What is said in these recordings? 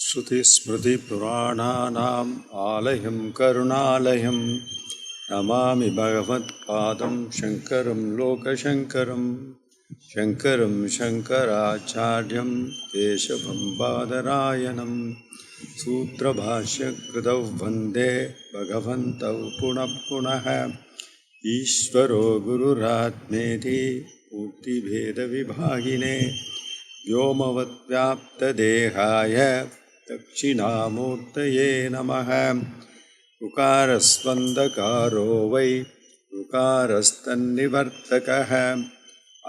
श्रुतिस्मृतिपुराणानाम् आलयं करुणालयं नमामि भगवत्पादं शङ्करं लोकशङ्करं शङ्करं शङ्कराचार्यं केशवं बादरायणं सूत्रभाष्यकृतौ वन्दे भगवन्तौ पुनः पुनः ईश्वरो गुरुरात्मेति मूर्तिभेदविभागिने व्योमवद्व्याप्तदेहाय दक्षिणामूर्तये नमः। उकारस्वन्धकारो वै उकारस्तन्निवर्तकः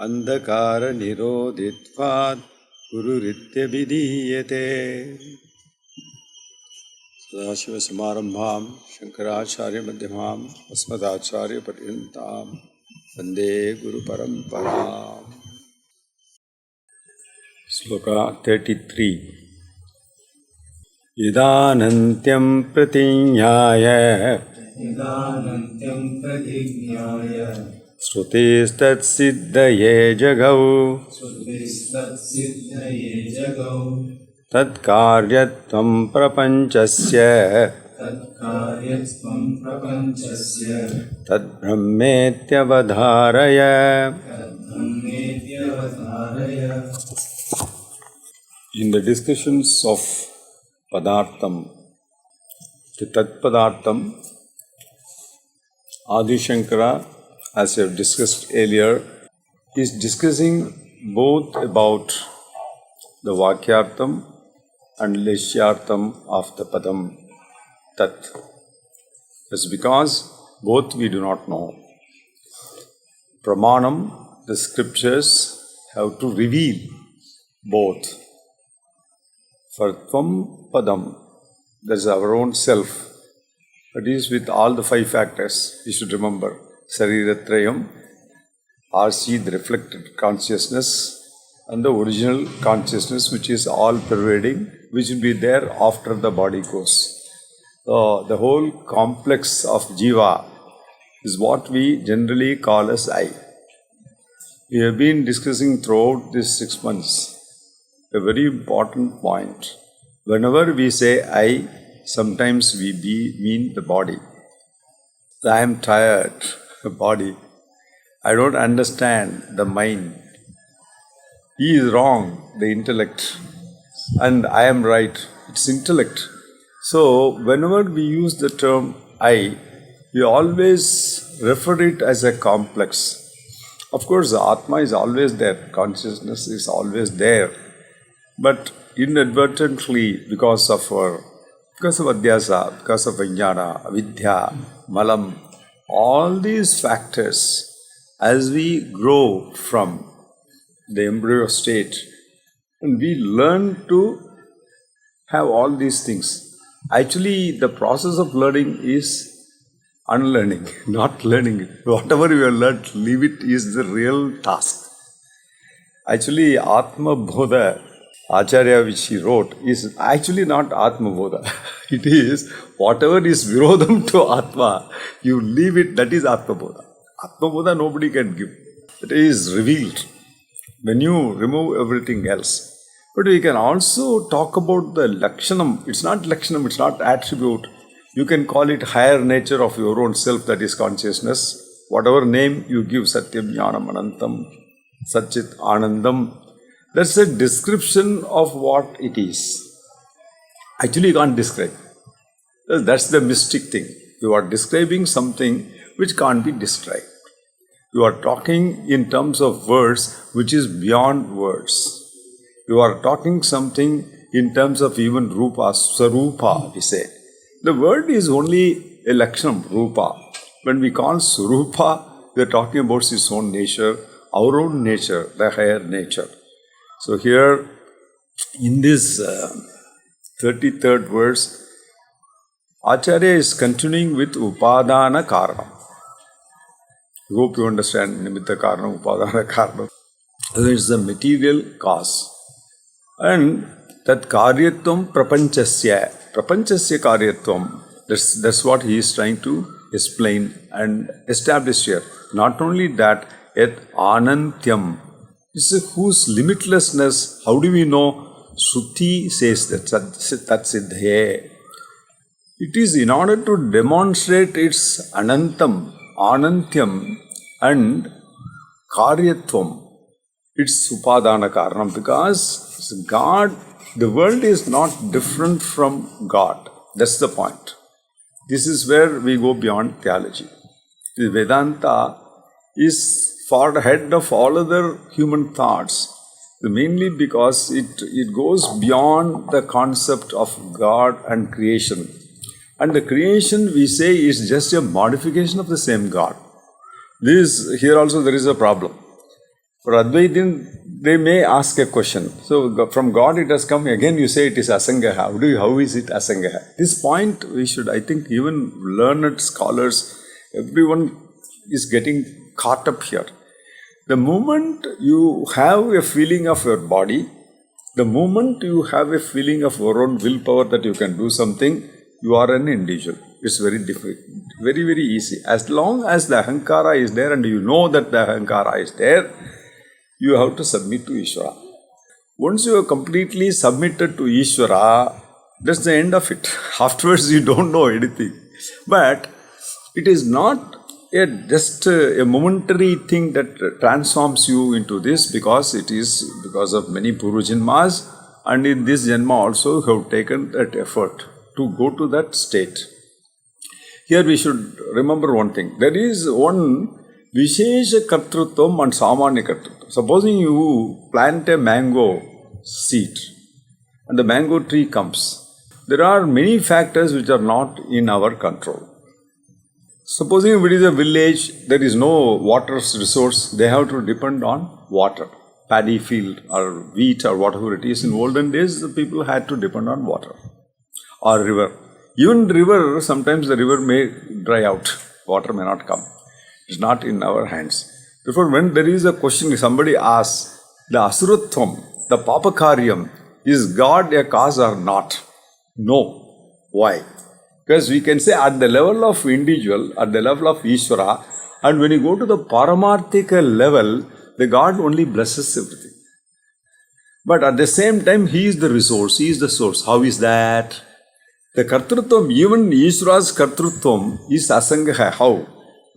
अन्धकारनिरोधित्वात् गुरुरित्यभिधीयते। सदाशिवसमारम्भां शङ्कराचार्यमध्यमाम् अस्मदाचार्यपर्यन्तां वन्दे गुरुपरम्पराम्। Sloka 33. Idanantyam pratinjaya Srutistat siddhaye jagau Tat karyatvam prapanchasya Tad brahmetyavadharaya. In the discussions of Padartham, the Tat Padartham, Adi Shankara, as I have discussed earlier, is discussing both about the Vakyartham and Leshyartham of the Padam Tat. That's because both we do not know. Pramanam, the scriptures have to reveal both. For Tvam Padam, that is our own self. That is with all the five factors. We should remember Sariratrayam, RC, the reflected consciousness, and the original consciousness which is all pervading, which will be there after the body goes. So the whole complex of Jiva is what we generally call as I. We have been discussing throughout these 6 months a very important point. Whenever we say I, sometimes we mean the body. I am tired, the body. I don't understand, the mind. He is wrong, the intellect. And I am right, it's intellect. So, whenever we use the term I, we always refer it as a complex. Of course, the Atma is always there, consciousness is always there. But inadvertently, because of adhyasa, because of vijnana, avidya, malam, all these factors, as we grow from the embryo state, and we learn to have all these things. Actually, the process of learning is unlearning, not learning. Whatever you have learned, leave it is the real task. Actually, Atma Bodha, Acharya which he wrote, is actually not Atma Bodha. It is whatever is virodham to Atma, you leave it, that is Atma Bodha. Atma Bodha nobody can give. It is revealed when you remove everything else. But we can also talk about the Lakshanam. It's not Lakshanam, it's not attribute. You can call it higher nature of your own self, that is consciousness. Whatever name you give, Satyam, Jnanam, Anantam, Satchit, Anandam, that's a description of what it is. Actually, you can't describe. That's the mystic thing. You are describing something which can't be described. You are talking in terms of words which is beyond words. You are talking something in terms of even Rupa, Sarupa, we say. The word is only a Lakshanam, Rupa. When we call Sarupa, we are talking about his own nature, our own nature, the higher nature. So here, in this 33rd verse, Acharya is continuing with Upadana Karanam. I hope you understand Nimitta Karanam, Upadana Karanam. That is the material cause. And that Karyatvam Prapanchasya, Prapanchasya Karyatvam, that's what he is trying to explain and establish here. Not only that, yet Anantyam, whose limitlessness, how do we know Shruti says that Tat Siddhaye. It is in order to demonstrate its Anantam, Anantyam and Karyatvam, its Upadana Karanam, because God, the world is not different from God. That's the point. This is where we go beyond theology. The Vedanta is far ahead of all other human thoughts, mainly because it goes beyond the concept of God and creation. And the creation, we say, is just a modification of the same God. Here also there is a problem. For Advaitin, they may ask a question. So from God it has come, again you say it is Asangaha. How is it Asangaha? This point we should, I think, even learned scholars, everyone is getting caught up here. The moment you have a feeling of your body, the moment you have a feeling of your own willpower that you can do something, you are an individual. It's very difficult, very, very easy. As long as the Ahankara is there and you know that the Ahankara is there, you have to submit to Ishvara. Once you are completely submitted to Ishvara, that's the end of it. Afterwards, you don't know anything. But it is not just a momentary thing that transforms you into this, because it is because of many Purvajanmas, and in this Janma also you have taken that effort to go to that state. Here we should remember one thing. There is one Vishesha Kartrutvam and Samanya Kartrutvam. Supposing you plant a mango seed and the mango tree comes, there are many factors which are not in our control. Supposing if it is a village, there is no water resource, they have to depend on water. Paddy field or wheat or whatever it is. In olden days, the people had to depend on water. Or river. Even river, sometimes the river may dry out. Water may not come. It's not in our hands. Therefore, when there is a question, somebody asks, the Asurutvam, the Papakaryam, is God a cause or not? No. Why? Because we can say at the level of individual, at the level of Ishvara, and when you go to the Paramarthika level, the God only blesses everything. But at the same time, He is the resource, He is the source. How is that? The Kartrutvam, even Ishvara's Kartrutvam is Asangaha. How?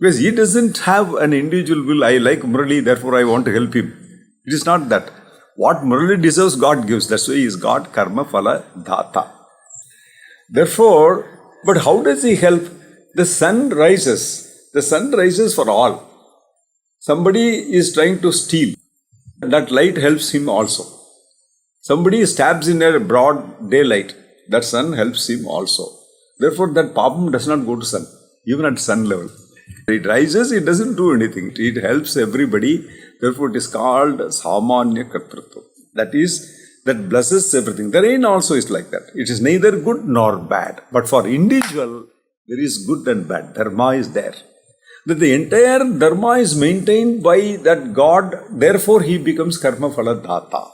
Because he doesn't have an individual will. I like Murali, therefore I want to help him. It is not that. What Murali deserves, God gives. That's why He is God, Karma, Phala, Dhata. Therefore, but how does He help? The sun rises. The sun rises for all. Somebody is trying to steal. That light helps him also. Somebody stabs in a broad daylight. That sun helps him also. Therefore, that papam does not go to sun, even at sun level. It rises, it doesn't do anything. It helps everybody. Therefore, it is called Samanya Kartrutva. That is, that blesses everything. The rain also is like that. It is neither good nor bad. But for individual, there is good and bad. Dharma is there. That the entire Dharma is maintained by that God. Therefore, He becomes Karma Phala Dhata.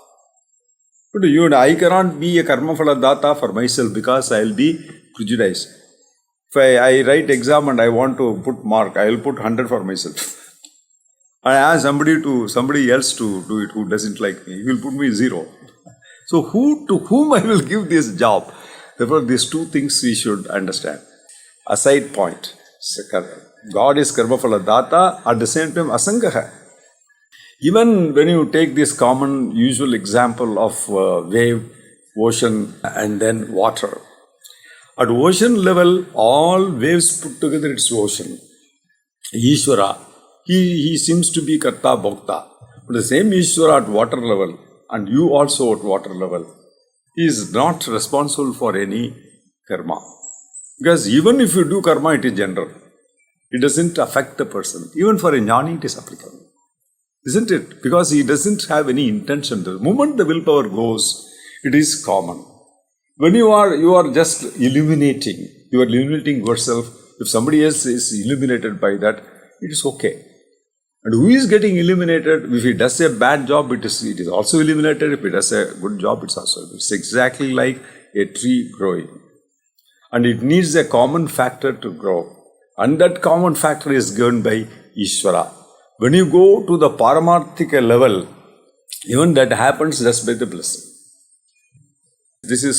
But you and I cannot be a Karma Phala Dhata for myself because I will be prejudiced. If I write exam and I want to put mark, I will put 100 for myself. I ask somebody else to do it who doesn't like me. He will put me 0. So to whom I will give this job? Therefore, these two things we should understand. A side point. God is Karma Phala Dhata, at the same time Asangaha. Even when you take this common usual example of wave, ocean and then water. At ocean level, all waves put together, it's ocean. Ishvara, he seems to be Karta Bhokta. But the same Ishvara at water level and you also at water level, he is not responsible for any karma. Because even if you do karma, it is general. It doesn't affect the person. Even for a jnani, it is applicable. Isn't it? Because he doesn't have any intention. The moment the willpower goes, it is common. When you are just illuminating, you are illuminating yourself. If somebody else is illuminated by that, it is okay. And who is getting illuminated? If he does a bad job, it is also illuminated. If he does a good job, it's also. It's exactly like a tree growing. And it needs a common factor to grow. And that common factor is given by Ishvara. When you go to the Paramarthika level, even that happens just by the blessing. this is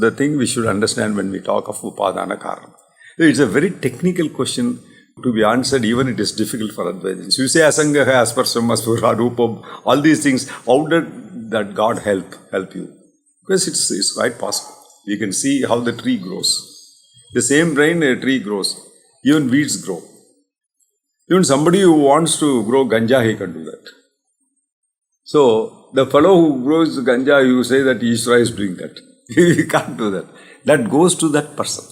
the thing we should understand when we talk of Upadana Karana. It's a very technical question to be answered, even it is difficult for Advaitins. You say Asangaha, Asparsam, Aspura, Rupam, all these things, how did that God help you? Because it's quite possible. You can see how the tree grows. The same rain, a tree grows. Even weeds grow. Even somebody who wants to grow ganja, he can do that. So, the fellow who grows ganja, you say that Ishvara is doing that. He can't do that. That goes to that person.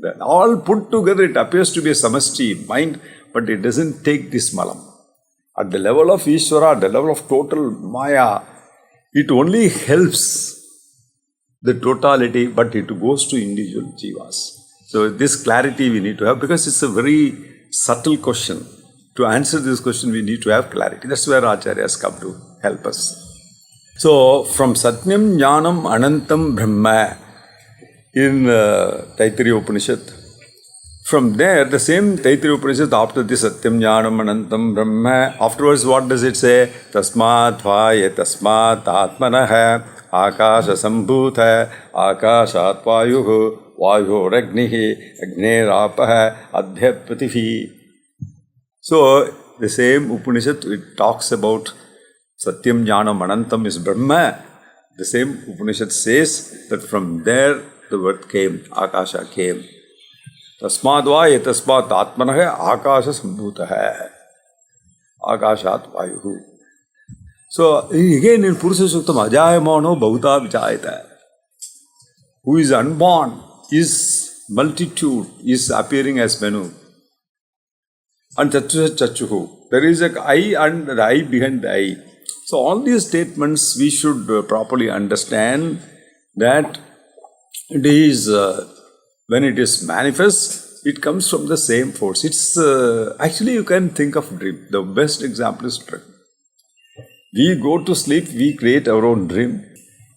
That all put together, it appears to be a samasti mind, but it doesn't take this malam. At the level of Ishvara, at the level of total Maya, it only helps the totality, but it goes to individual jivas. So this clarity we need to have, because it's a very subtle question. To answer this question, we need to have clarity. That's where Acharyas come to help us. So, from Satyam Jnanam Anantam Brahma in Taittiriya Upanishad, from there, the same Taittiriya Upanishad, after this Satyam Jnanam Anantam Brahma, afterwards what does it say? Tasmat Vaya Tasmat Atmanah Akasha Sambhuta Akashat Vayuhu Vayu Ragnihi Agnerapah Adhyat Prativi. So, the same Upanishad, it talks about Satyam Jnanam Anantam is Brahma. The same Upanishad says that from there the word came, Akasha came. Tasmadva etasmat atmanah Akasha sambhutah. Akashat Vayuhu. So, again in Purusha Suktam, Ajayamano Bhuta Vichayata. Who is unborn, is multitude, is appearing as Menu. And Chatusha Chachuhu. There is a I and the I behind the I. So all these statements we should properly understand that it is, when it is manifest, it comes from the same force. It's actually you can think of dream. The best example is dream. We go to sleep, we create our own dream.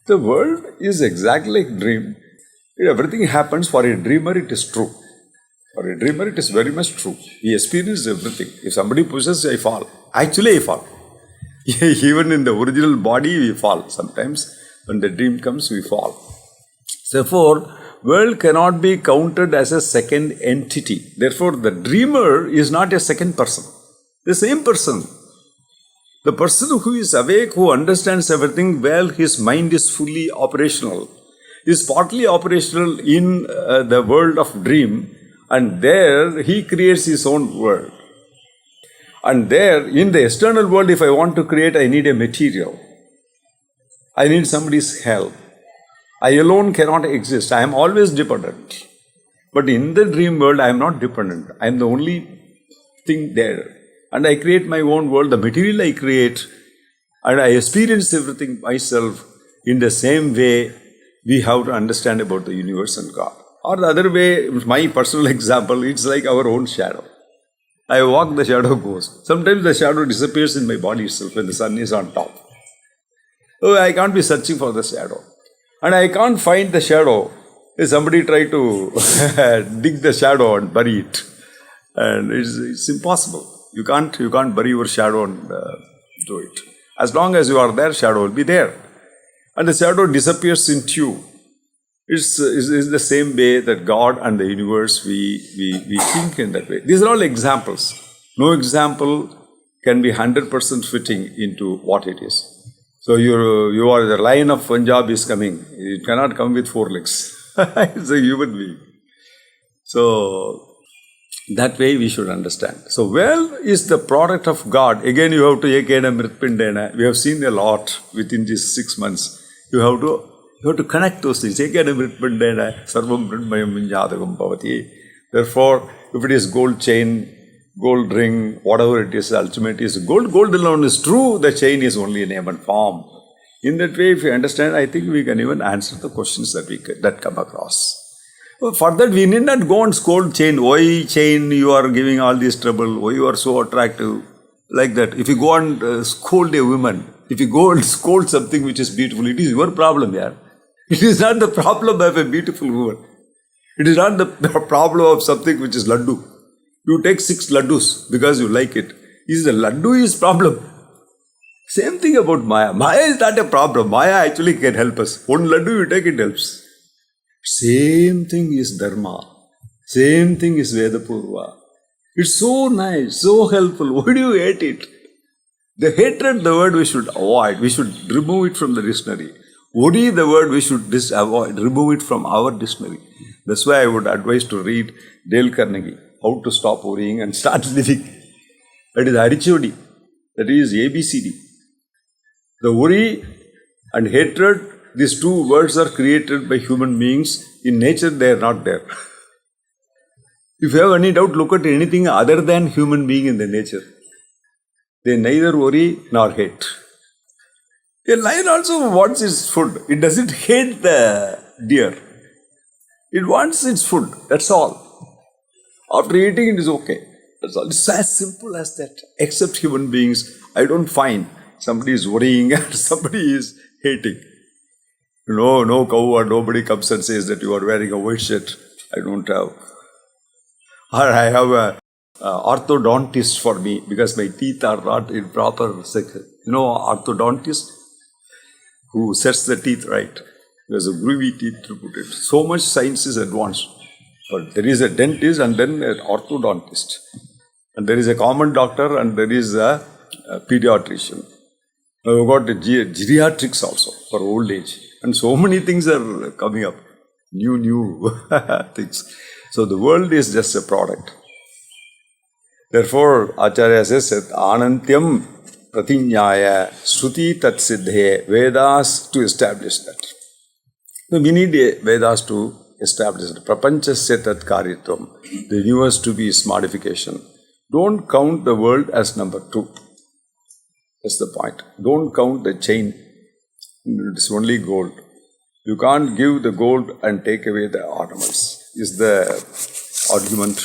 The world is exactly like dream. Everything happens for a dreamer, it is true. For a dreamer, it is very much true. He experiences everything. If somebody pushes, I fall. Actually, I fall. Even in the original body, we fall. Sometimes, when the dream comes, we fall. Therefore, world cannot be counted as a second entity. Therefore, the dreamer is not a second person. The same person. The person who is awake, who understands everything well, his mind is fully operational. Is partly operational in the world of dream. And there, he creates his own world. And there, in the external world, if I want to create, I need a material. I need somebody's help. I alone cannot exist. I am always dependent. But in the dream world, I am not dependent. I am the only thing there. And I create my own world, the material I create, and I experience everything myself. In the same way, we have to understand about the universe and God. Or the other way, my personal example, it's like our own shadow. I walk, the shadow goes. Sometimes the shadow disappears in my body itself when the sun is on top. So I can't be searching for the shadow. And I can't find the shadow. If somebody try to dig the shadow and bury it. And it's impossible. You can't bury your shadow and do it. As long as you are there, shadow will be there. And the shadow disappears into you. It's the same way that God and the universe, we think in that way. These are all examples. No example can be 100% fitting into what it is. So you are the lion of Punjab is coming. It cannot come with 4 legs. It's a human being. So that way we should understand. So well is the product of God. Again you have to ekena mritpindena. We have seen a lot within these 6 months. You have to connect those things. Therefore, if it is gold chain, gold ring, whatever it is, ultimate is gold. Gold alone is true. The chain is only a name and form. In that way, if you understand, I think we can even answer the questions that come across. For that, we need not go and scold chain. Why chain you are giving all this trouble? Why you are so attractive? Like that. If you go and scold a woman, if you go and scold something which is beautiful, it is your problem, yeah. It is not the problem of a beautiful woman. It is not the problem of something which is laddu. You take 6 laddus because you like it. Is the laddu is problem? Same thing about Maya. Maya is not a problem. Maya actually can help us. One laddu you take, it helps. Same thing is Dharma. Same thing is Vedapurva. It's so nice, so helpful. Why do you hate it? The hatred, the word we should avoid. We should remove it from the dictionary. Worry, the word we should avoid. Remove it from our dictionary. That's why I would advise to read Dale Carnegie, How to Stop Worrying and Start Living. That is Arichodi. That is ABCD. The worry and hatred, these two words are created by human beings. In nature, they are not there. If you have any doubt, look at anything other than human being in the nature. They neither worry nor hate. A lion also wants its food. It doesn't hate the deer. It wants its food. That's all. After eating, it is okay. That's all. It's as simple as that. Except human beings, I don't find somebody is worrying and somebody is hating. No cow or nobody comes and says that you are wearing a white shirt. I don't have. Or I have a orthodontist for me because my teeth are not in proper cycle. Orthodontist who sets the teeth right. There's a groovy teeth to put it. So much science is advanced. But there is a dentist and then an orthodontist. And there is a common doctor and there is a pediatrician. We've got geriatrics also for old age. And so many things are coming up. New things. So the world is just a product. Therefore, Acharya says, Anantyam Pratinyaya Shruti Tat Siddhe, Vedas to establish that. So we need Vedas to establish it. Prapanchasya Tat Karitvam. The universe to be its modification. Don't count the world as number 2. That's the point. Don't count the chain. It's only gold. You can't give the gold and take away the ornaments. Is the argument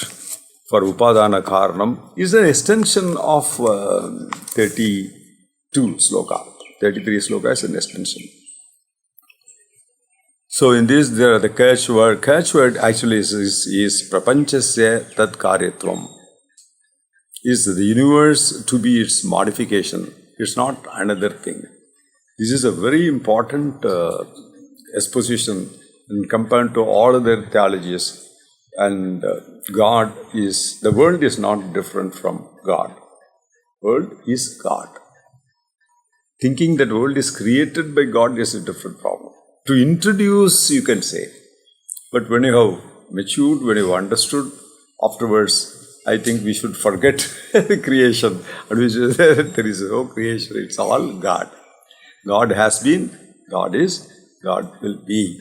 for Upadana Karanam. Is an extension of 32 sloka. 33 sloka is an extension. So in this, there are the catchword. Catchword actually is Prapanchasya Tat Karyatvam. Is the universe to be its modification. It's not another thing. This is a very important exposition compared to all other theologies. And the world is not different from God. World is God. Thinking that world is created by God is a different problem. To introduce, you can say. But when you have matured, when you have understood, afterwards, I think we should forget the creation. And we should say that there is no creation. It's all God. God has been, God is, God will be.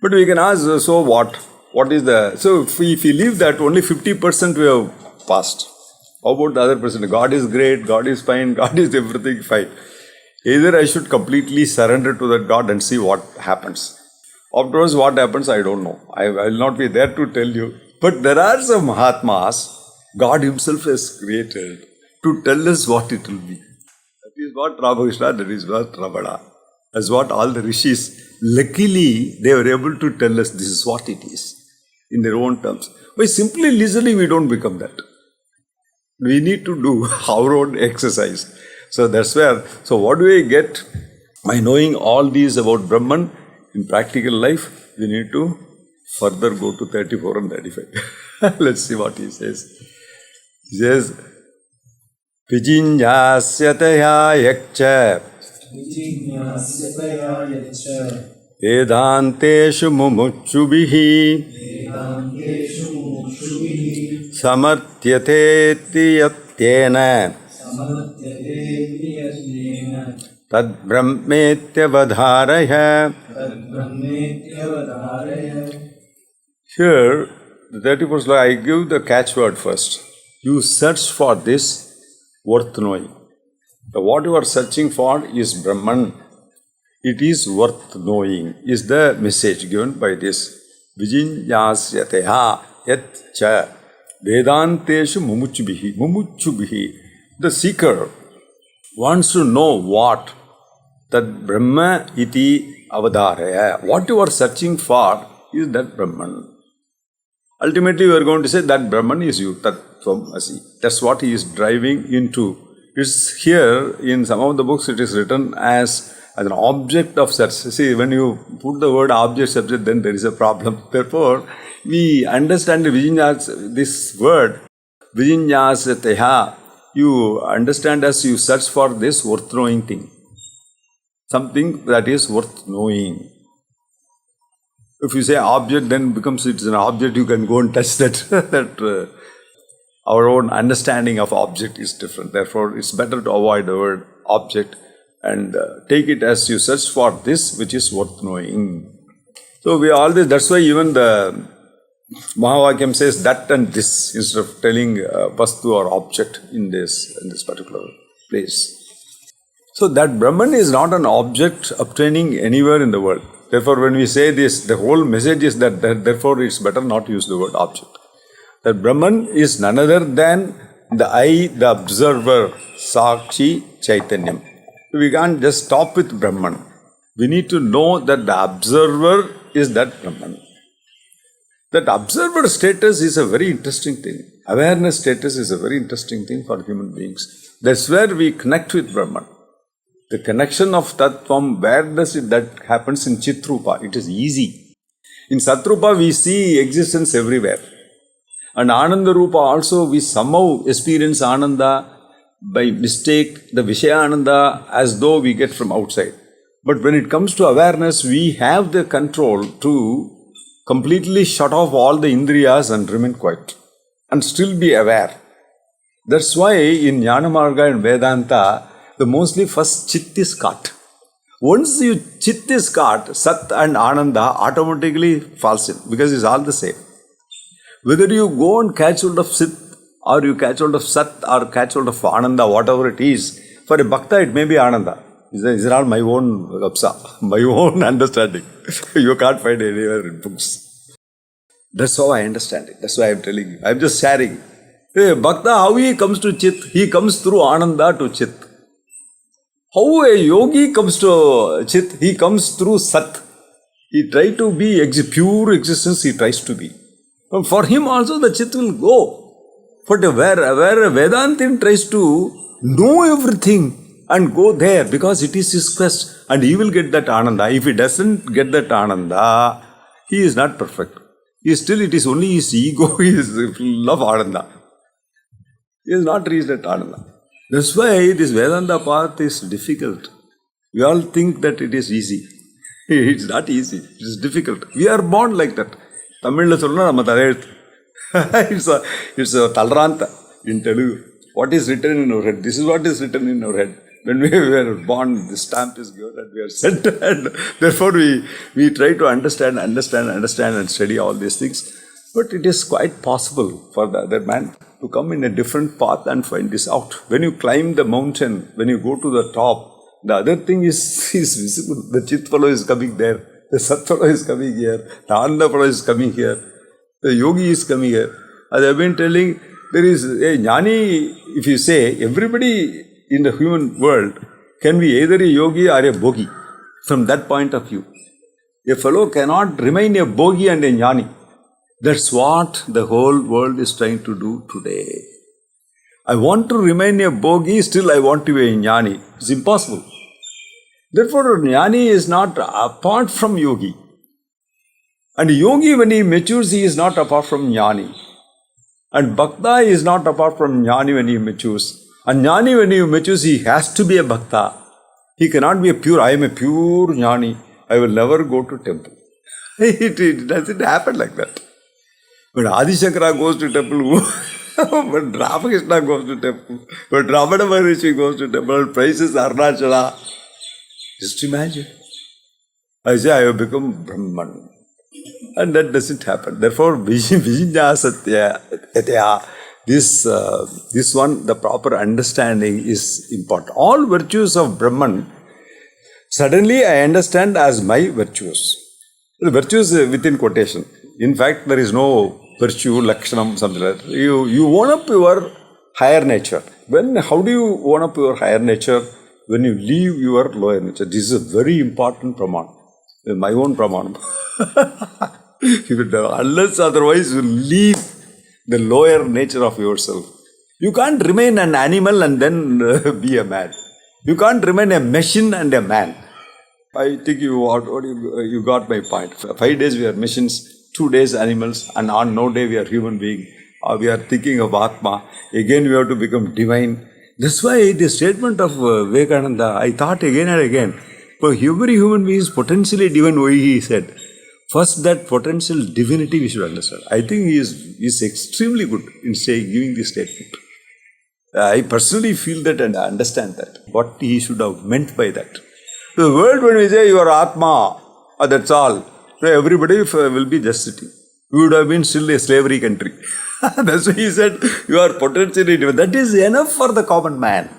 But we can ask, so what? What is the... So if we leave that, only 50% we have passed. How about the other percent? God is great, God is fine, God is everything fine. Either I should completely surrender to that God and see what happens. Afterwards, what happens, I don't know. I will not be there to tell you. But there are some Mahatmas God Himself has created to tell us what it will be. That is what Ramakrishna, that is what Ramana. That's what all the rishis, luckily, they were able to tell us this is what it is in their own terms. By simply listening, we don't become that. We need to do our own exercise. So that's where, so what do we get by knowing all these about Brahman in practical life? We need to further go to 34 and 35. Let's see what he says. He says, Vijinyasyataya yakcha Vedanteshu mumuchubhihi Samartyateti yatyena Tad brahmetyavadharaya. Here, the 34th slide, I give the catchword first. You search for this worth knowing. What you are searching for is Brahman. It is worth knowing, is the message given by this. Vijinyasyataya yatcha Vedanteshu mumuchubhihi. Mumuchubhihi. The seeker wants to know what? That Brahma iti avadharaya. What you are searching for is that Brahman. Ultimately, we are going to say that Brahman is you, Tat Tvam Asi. That's what he is driving into It's here, in some of the books, it is written as an object of search. See, when you put the word object subject, then there is a problem. Therefore, we understand this word, Vijinyasateha, you understand as you search for this worth knowing thing. Something that is worth knowing. If you say object, then it's an object, you can go and touch that. Our own understanding of object is different. Therefore, it's better to avoid the word object and take it as you search for this which is worth knowing. So we always, that's why even the Mahavakyam says that and this, instead of telling vastu or object in this particular place. So that Brahman is not an object obtaining anywhere in the world. Therefore, when we say this, the whole message is that therefore it's better not to use the word object. That Brahman is none other than the I, the observer, Sakshi Chaitanyam. We can't just stop with Brahman. We need to know that the observer is that Brahman. That observer status is a very interesting thing. Awareness status is a very interesting thing for human beings. That's where we connect with Brahman. The connection of Tattvam, where does it that happens in Chitrupa? It is easy. In Satrupa, we see existence everywhere. And Ananda Rupa also, we somehow experience Ananda by mistake, the Vishaya Ananda, as though we get from outside. But when it comes to awareness, we have the control to completely shut off all the Indriyas and remain quiet and still be aware. That's why in Jnana Marga and Vedanta, the mostly first Chit is caught. Once you Chit is caught, Sat and Ananda automatically falls in because it's all the same. Whether you go and catch hold of Sit or you catch hold of Sat or catch hold of Ananda, whatever it is, for a Bhakta it may be Ananda. These are all my own gapsa, my own understanding. You can't find anywhere in books. That's how I understand it. That's why I'm telling you. I'm just sharing. Hey, Bhakta, how he comes to Chit? He comes through Ananda to Chit. How a yogi comes to Chit? He comes through Sat. He tries to be pure existence, he tries to be. For him also the Chit will go. But where a Vedantin tries to know everything and go there because it is his quest and he will get that Ananda. If he doesn't get that Ananda, he is not perfect. It is only his ego, he is full of Ananda. He has not reached that Ananda. That's why this Vedanta path is difficult. We all think that it is easy. It's not easy. It is difficult. We are born like that. Tamil la sollana nama thalezhuthu. It's a talranta in Telugu. What is written in our head? This is what is written in our head. When we were born, the stamp is given and we are sent. And therefore, we try to understand and study all these things. But it is quite possible for the other man to come in a different path and find this out. When you climb the mountain, when you go to the top, the other thing is visible. The Chit fellow is coming there. The Sat fellow is coming here. The Ananda fellow is coming here. The Yogi is coming here. As I have been telling, there is a Jnani, if you say, everybody in the human world can be either a Yogi or a Bogi from that point of view. A fellow cannot remain a Bogi and a Jnani. That's what the whole world is trying to do today. I want to remain a Bogi, still I want to be a Jnani. It's impossible. Therefore, Jnani is not apart from Yogi. And Yogi, when he matures, he is not apart from Jnani. And Bhakta is not apart from Jnani when he matures. And Jnani, when he matures, he has to be a Bhakta. He cannot be a pure, I am a pure Jnani. I will never go to temple. It doesn't happen like that. When Adi Shankara goes to temple, when Ramakrishna goes to temple, when Ramana Maharishi goes to temple, praises Arunachala. Just imagine. I say, I have become Brahman. And that doesn't happen. Therefore, Vijnana Satya, this one, the proper understanding is important. All virtues of Brahman, suddenly I understand as my virtues. The virtues within quotation. In fact, there is no virtue, lakshanam, something like that. You own up your higher nature. How do you own up your higher nature? When you leave your lower nature. This is a very important praman. My own praman. Unless otherwise you leave the lower nature of yourself, You can't remain an animal and then be a man. You can't remain a machine and a man. I think you got my point. 5 days we are machines, 2 days animals, and on no day we are human being. We are thinking of Atma. Again we have to become divine. That's why the statement of Vivekananda, I thought again and again, for every human being is potentially divine, why he said. First, that potential divinity we should understand. I think he is extremely good in giving this statement. I personally feel that and understand that, what he should have meant by that. The world, when we say you are Atma, that's all. So everybody will be just sitting. We would have been still a slavery country. That's why he said, you are potentially divine. That is enough for the common man.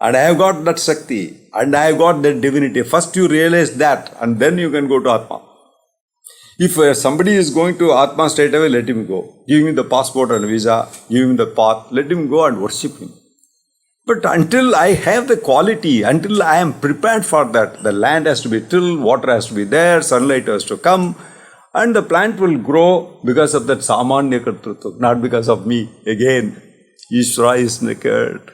And I have got that Shakti, and I have got that divinity. First you realize that, and then you can go to Atma. If somebody is going to Atma straight away, let him go. Give him the passport and visa, give him the path, let him go and worship him. But until I have the quality, until I am prepared for that, the land has to be tilled, water has to be there, sunlight has to come, and the plant will grow because of that Samanya Kartrutva, not because of me. Again, Ishvara is naked.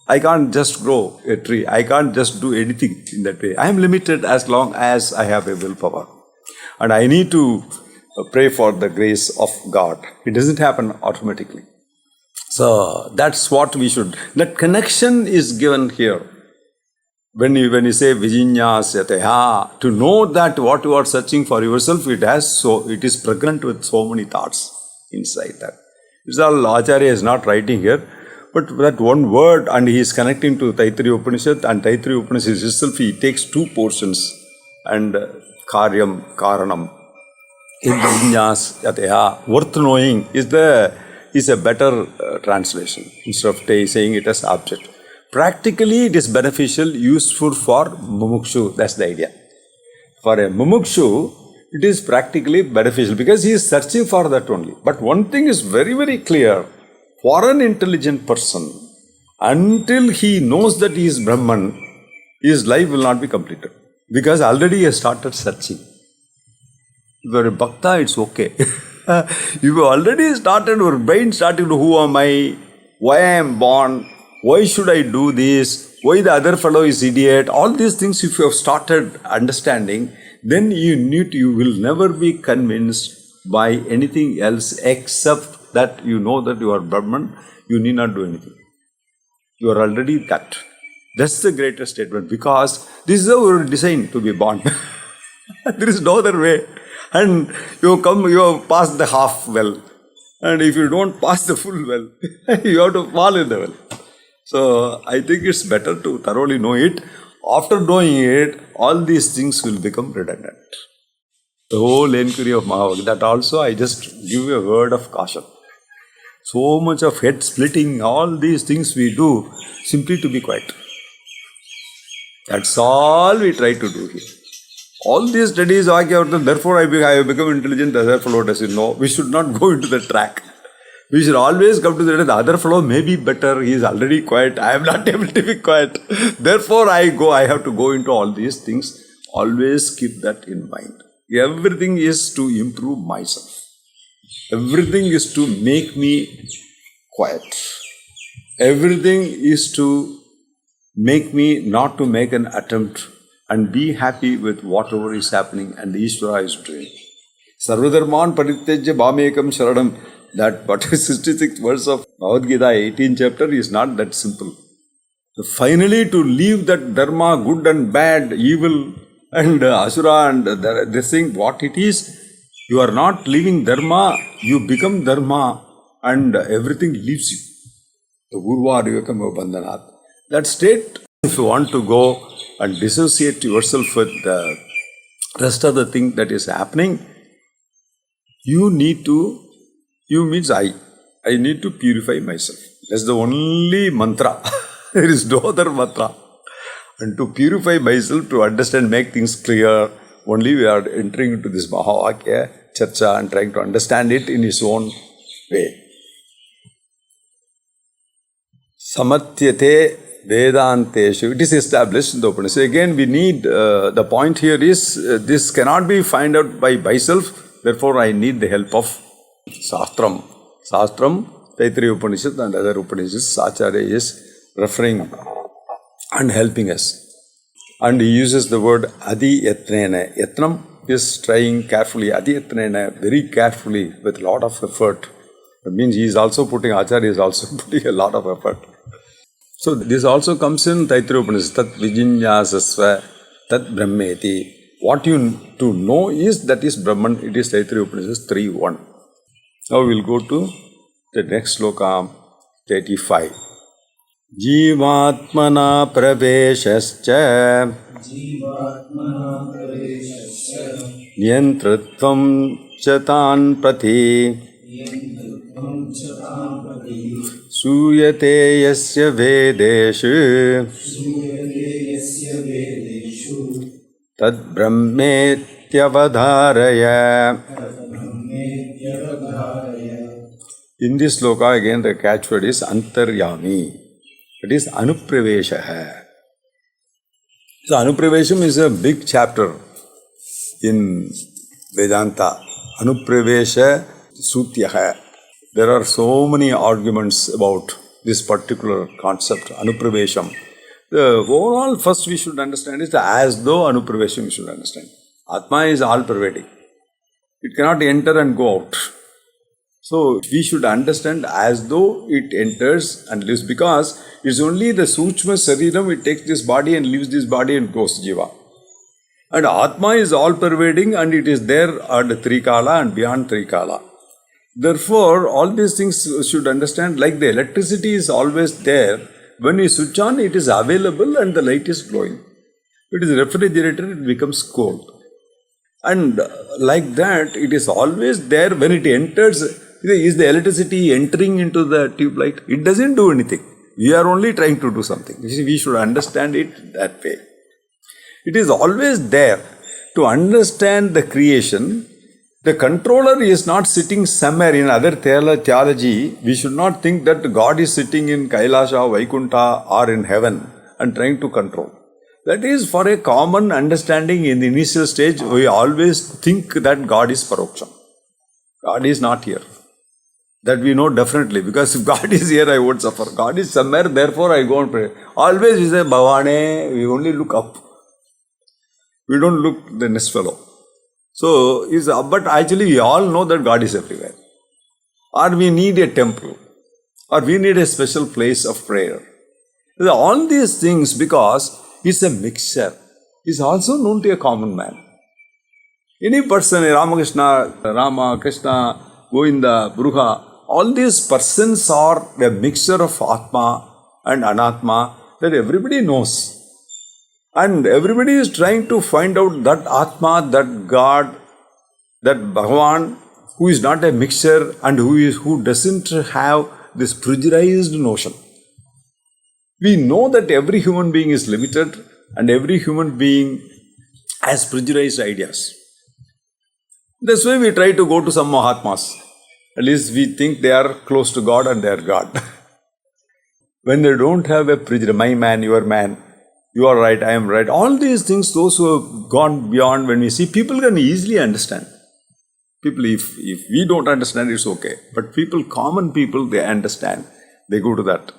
I can't just grow a tree. I can't just do anything in that way. I am limited as long as I have a willpower. And I need to pray for the grace of God. It doesn't happen automatically. So that's what we should. That connection is given here. When you say Vijinyasateha, to know that what you are searching for yourself, it is pregnant with so many thoughts inside that. It's all Acharya is not writing here. But that one word, and he is connecting to Taittiriya Upanishad, and Taittiriya Upanishad itself, he takes 2 portions, and Karyam, Karanam, Vinyas, Yateha, worth knowing is a better translation, instead of saying it as object. Practically, it is beneficial, useful for Mumukshu, that's the idea. For a Mumukshu, it is practically beneficial, because he is searching for that only. But one thing is very, very clear. For an intelligent person, until he knows that he is Brahman, his life will not be completed. Because already he has started searching. If you are a Bhakta, it's okay. If you already started, your brain started, who am I? Why I am born? Why should I do this? Why the other fellow is idiot? All these things, if you have started understanding, then you will never be convinced by anything else except that you know that you are Brahman, you need not do anything. You are already that. That's the greatest statement, because this is how we are designed to be born. There is no other way. And you have passed the half well. And if you don't pass the full well, you have to fall in the well. So I think it's better to thoroughly know it. After knowing it, all these things will become redundant. The whole inquiry of Mahavakya, that also I just give you a word of caution. So much of head splitting, all these things we do simply to be quiet. That's all we try to do here. All these studies, therefore I have become intelligent, the other fellow doesn't know. We should not go into the track. We should always come to the other fellow may be better, he is already quiet, I am not able to be quiet. Therefore I have to go into all these things. Always keep that in mind. Everything is to improve myself. Everything is to make me quiet. Everything is to make me not to make an attempt and be happy with whatever is happening and Ishvara is doing. Sarvadharman Parityajya Bhamekam Sharanam. That 66th verse of Bhagavad Gita, 18th chapter, is not that simple. So finally, to leave that dharma, good and bad, evil and asura and this thing, what it is, you are not leaving dharma, you become dharma and everything leaves you. The Gurva Adivakam Bandhanat. That state, if you want to go and dissociate yourself with the rest of the thing that is happening, you need to, I need to purify myself. That's the only mantra. There is no other mantra. And to purify myself, to understand, make things clear, only we are entering into this Mahavakya, Charcha, and trying to understand it in his own way. Samatyate Vedanteshu. It is established in the Upanishad. Again, we need, the point here is, this cannot be found out by myself, therefore I need the help of Shastram. Shastram Taittiriya Upanishad and other Upanishads, Acharya is referring and helping us. And he uses the word Adi Yatnena. Yatnam is trying carefully, Adi Yatnena, very carefully, with a lot of effort. That means he is also putting, Acharya is also putting a lot of effort. So this also comes in Taittiriya Upanishad, Tat Vijinjasasva, Tat Brahmeti. What you to know is that is Brahman, it is Taittiriya Upanishad 3.1. Now we will go to the next sloka, 35. Jivatmana praveshascha Niyantritvam chatan prati Suyate yasya vedeshu Tad brahmetyavadharaya. In this sloka again the catchword is antaryami. It is anupravesha. So anupravesham is a big chapter in Vedanta. Anupravesha sutyaha. There are so many arguments about this particular concept, anupravesham. The overall first we should understand is that as though anupravesham we should understand. Atma is all pervading. It cannot enter and go out. So we should understand as though it enters and lives, because it's only the Suchma Sariram, it takes this body and leaves this body and goes, Jiva. And Atma is all pervading and it is there at Trikala and beyond Trikala. Therefore, all these things should understand, like the electricity is always there. When you switch on, it is available and the light is glowing. It is refrigerated, it becomes cold. And like that, it is always there. When it enters, is the electricity entering into the tube light? It doesn't do anything. We are only trying to do something. We should understand it that way. It is always there. To understand the creation, the controller is not sitting somewhere in other theology. We should not think that God is sitting in Kailasha, Vaikunta or in heaven and trying to control. That is for a common understanding in the initial stage. We always think that God is Paroksha. God is not here. That we know definitely, because if God is here, I won't suffer. God is somewhere, therefore I go and pray. Always we say, Bhavane, we only look up. We don't look the next fellow. So, but actually we all know that God is everywhere. Or we need a temple. Or we need a special place of prayer. All these things, because it's a mixture, is also known to a common man. Any person, Ramakrishna, Rama, Krishna, Govinda, Bruha, all these persons are a mixture of Atma and Anatma that everybody knows. And everybody is trying to find out that Atma, that God, that Bhagavan, who is not a mixture and who doesn't have this pressurized notion. We know that every human being is limited and every human being has pressurized ideas. That's why we try to go to some Mahatmas. At least we think they are close to God and they are God. When they don't have a prejudice, my man, your man, you are right, I am right. All these things, those who have gone beyond, when we see, people can easily understand. People, if we don't understand, it's okay. But people, common people, they understand. They go to that.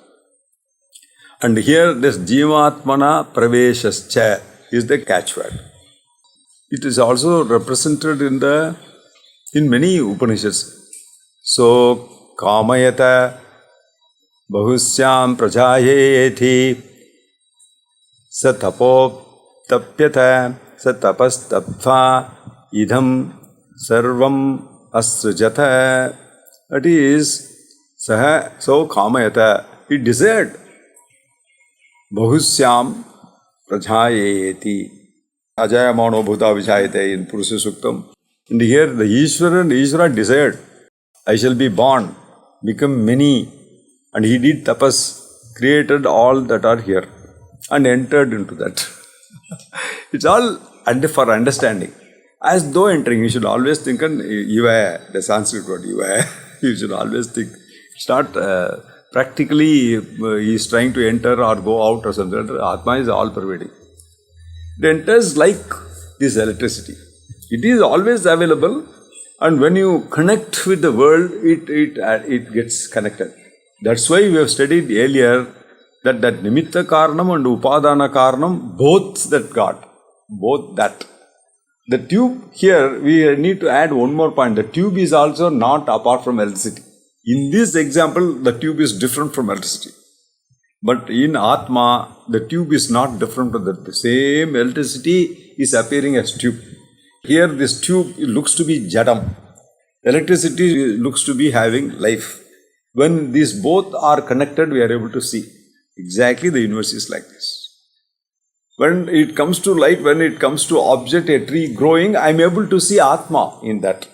And here, this Jivatmana Praveshascha is the catchword. It is also represented in many Upanishads. So, Kamayata Bahusyam Prajayeti Satapo Tapyata Satapastaptha Idham Sarvam Asrajata. That is, so Kamayata, he desired Bahusyam Prajayeti Ajayamano Bhuta Vijayate in Purusha Suktam. And here the Ishvara desired, I shall be born, become many. And he did tapas, created all that are here and entered into that. It's all for understanding. As though entering, you should always think, the Sanskrit word, you should always think. It's not practically he is trying to enter or go out or something. Atma is all pervading. It enters like this electricity. It is always available, And when you connect with the world, it gets connected. That's why we have studied earlier that Nimitta Karanam and Upadana Karanam, both that God, both that. The tube here, we need to add one more point. The tube is also not apart from electricity. In this example, the tube is different from electricity. But in Atma, the tube is not different from that. The same electricity is appearing as tube. Here, this tube looks to be jadam. Electricity looks to be having life. When these both are connected, we are able to see. Exactly, the universe is like this. When it comes to light, when it comes to object, a tree growing, I am able to see Atma in that.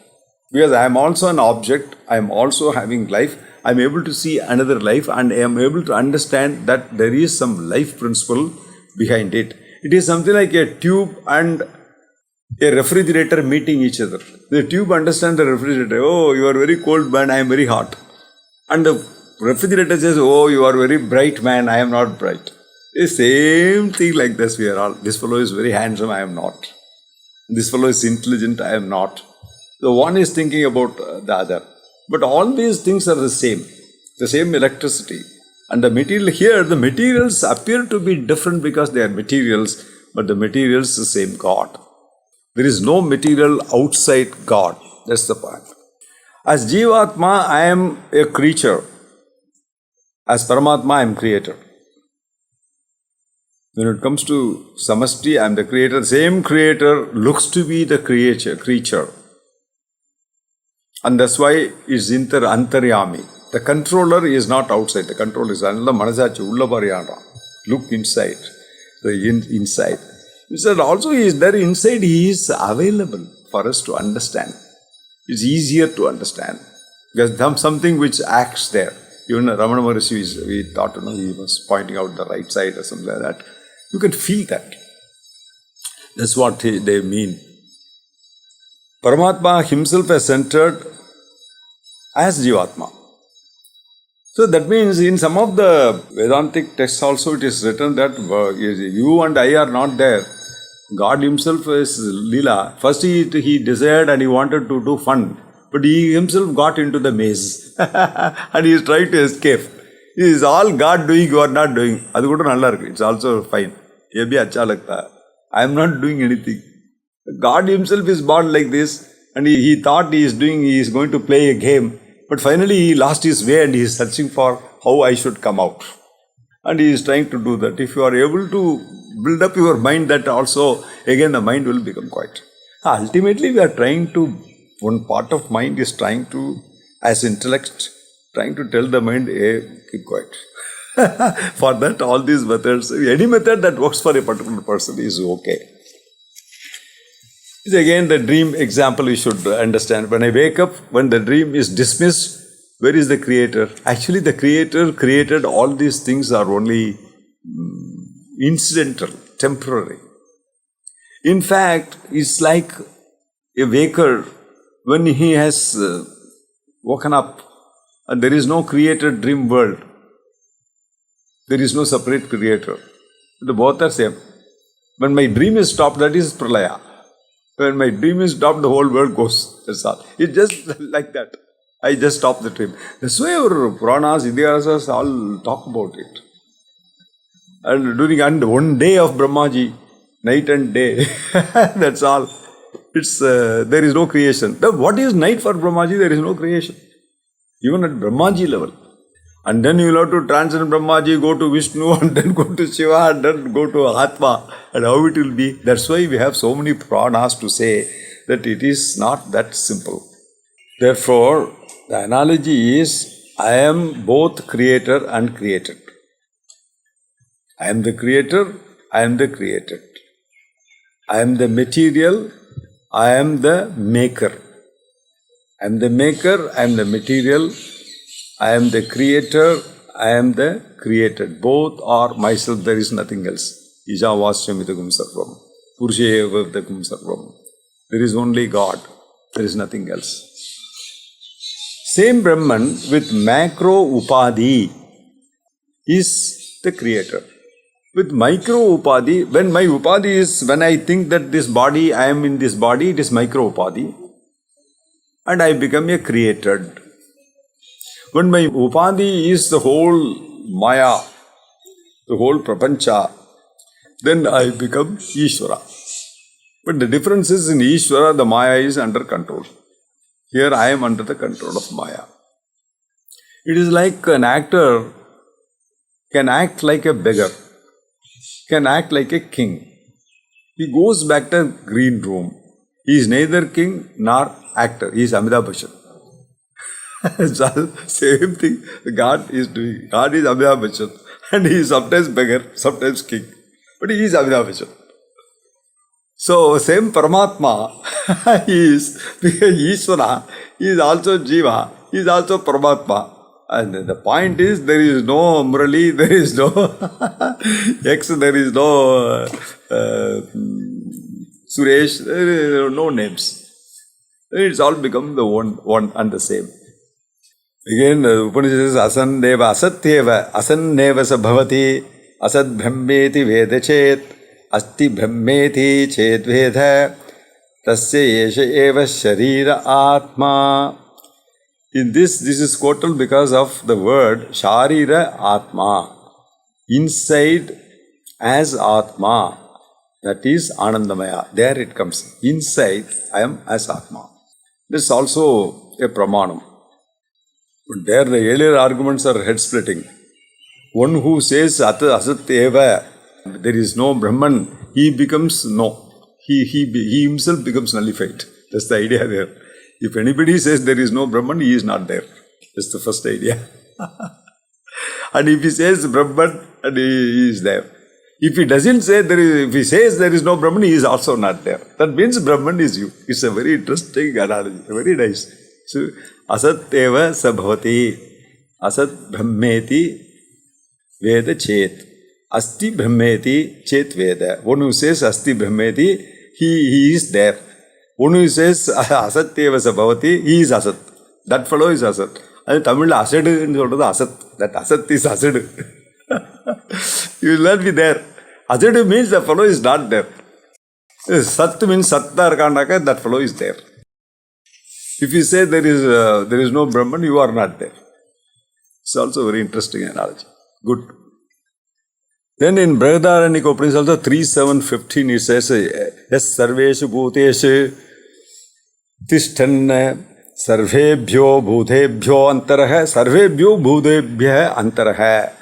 Because I am also an object, I am also having life, I am able to see another life, and I am able to understand that there is some life principle behind it. It is something like a tube and a refrigerator meeting each other. The tube understands the refrigerator. Oh, you are very cold man, I am very hot. And the refrigerator says, oh, you are very bright man, I am not bright. The same thing like this we are all. This fellow is very handsome, I am not. This fellow is intelligent, I am not. The one is thinking about the other. But all these things are the same electricity. And the material here, the materials appear to be different because they are materials, but the materials is the same God. There is no material outside God. That's the point. As Jivatma, I am a creature. As Paramatma, I am creator. When it comes to Samasti, I am the creator. Same creator looks to be the creature. And that's why it's antaryami. The controller is not outside. The controller is look inside. Inside. Instead, also he is there inside, he is available for us to understand. It's easier to understand. Because there's something which acts there. Even Ramana Maharishi, we thought, he was pointing out the right side or something like that. You can feel that. That's what they mean. Paramatma himself is centered as Jivatma. So that means in some of the Vedantic texts also it is written that you and I are not there. God himself is Leela. First he desired and he wanted to do fun. But he himself got into the maze. And he is trying to escape. It is all God doing, you are not doing. It's also fine. I am not doing anything. God himself is born like this. And he thought he is going to play a game. But finally he lost his way and he is searching for how I should come out. And he is trying to do that. If you are able to build up your mind, that also, again the mind will become quiet. Ultimately we are trying to, one part of mind is trying to, as intellect, trying to tell the mind, hey, keep quiet. For that, all these methods, any method that works for a particular person is okay. It's again the dream example you should understand. When I wake up, when the dream is dismissed, where is the creator? Actually, the creator created all these things are only incidental, temporary. In fact, it's like a waker when he has woken up and there is no created dream world. There is no separate creator. The both are same. When my dream is stopped, that is pralaya. When my dream is stopped, the whole world goes. That's all. It's just like that. I just stop the dream. That's why our Puranas, Idihasas all talk about it. And during one day of Brahmaji, night and day, that's all. It's there is no creation. What is night for Brahmaji? There is no creation. Even at Brahmaji level. And then you will have to transcend Brahmaji, go to Vishnu, and then go to Shiva, and then go to Atma. And how it will be? That's why we have so many Puranas to say that it is not that simple. Therefore, the analogy is, I am both creator and created. I am the creator, I am the created. I am the material, I am the maker. I am the maker, I am the material, I am the creator, I am the created. Both are myself, there is nothing else. Ija vasyamidagum sarvam. Purushaya vidagum sarvam. There is only God, there is nothing else. Same Brahman with macro upadhi is the creator. With micro upadhi, when my upadhi is, when I think that this body, I am in this body, it is micro upadhi. and I become a created. When my upadhi is the whole maya, the whole prapancha, then I become Ishvara. But the difference is in Ishvara, the maya is under control. Here I am under the control of maya. It is like an actor can act like a beggar, can act like a king. He goes back to green room. He is neither king nor actor. He is Amitabh Bachchan. Same thing God is doing. God is Amitabh Bachchan. And he is sometimes beggar, sometimes king. But he is Amitabh Bachchan. So, same Paramatma, he is Ishvara, he is also Jiva, he is also Paramatma. And the point is, there is no Murali, there is no X, there is no Suresh, there are no names. It's all become the one and the same. Again, the Upanishad says, Asanneva asatyeva, asanneva sa bhavati, asad brahmeti veda chet, asti brahmeti chet veda, tasya yesha eva sharira atma. In this is quoted because of the word Sharira Atma. Inside as Atma. That is Anandamaya. There it comes. Inside I am as Atma. This is also a Pramanam. But there the earlier arguments are head splitting. One who says Asat Eva, there is no Brahman, he becomes no. He himself becomes nullified. That's the idea there. If anybody says there is no Brahman, he is not there. That's the first idea. And if he says Brahman, and he is there. If he doesn't say if he says there is no Brahman, he is also not there. That means Brahman is you. It's a very interesting analogy. Very nice. So, Asat eva sabhavati, Asat brahmeti veda chet, Asti brahmeti chet veda. One who says Asti brahmeti, he is there. One who says Asatyeva Sabhavati, he is Asat. That fellow is Asat. And Tamil Asad is Asat. That Asat is Asad. You will not be there. Asad means the fellow is not there. Sat means Satta Arkandaka, that fellow is there. If you say there is no Brahman, you are not there. It's also a very interesting analogy. Good. Then in Brihadaranyaka Upanishad also 3.7.15 it says, Yes sarveshu bhuteshu tishtanna sarvebhyo bhutebhyo antaraha sarvebhyo bhutebhya antaraha